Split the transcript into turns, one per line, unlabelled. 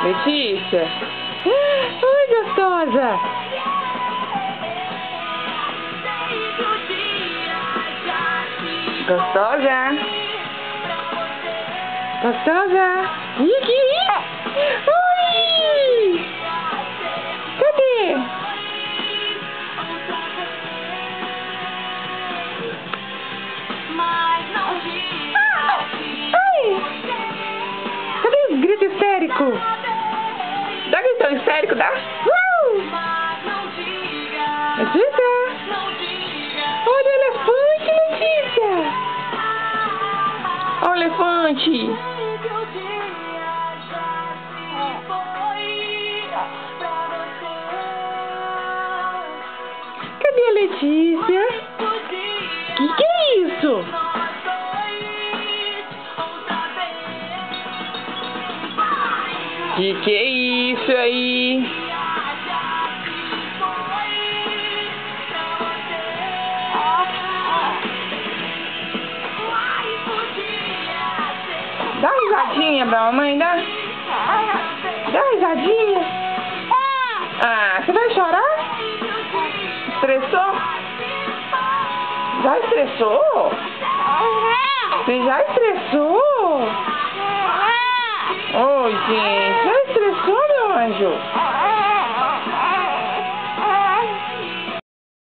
Letícia? Oi, gostosa! Gostosa? Gostosa? Oi! Cadê? Ai! Cadê os gritos histéricos? Dá gritão histérico, dá? Letícia? Olha o elefante, Letícia! Olha o elefante! Cadê a Letícia? Que é isso? Que é isso aí? Dá risadinha pra mamãe, dá? Dá risadinha? Ah, você vai chorar? Estressou? Já estressou? Você já estressou? Oi, gente. Já estressou, meu anjo?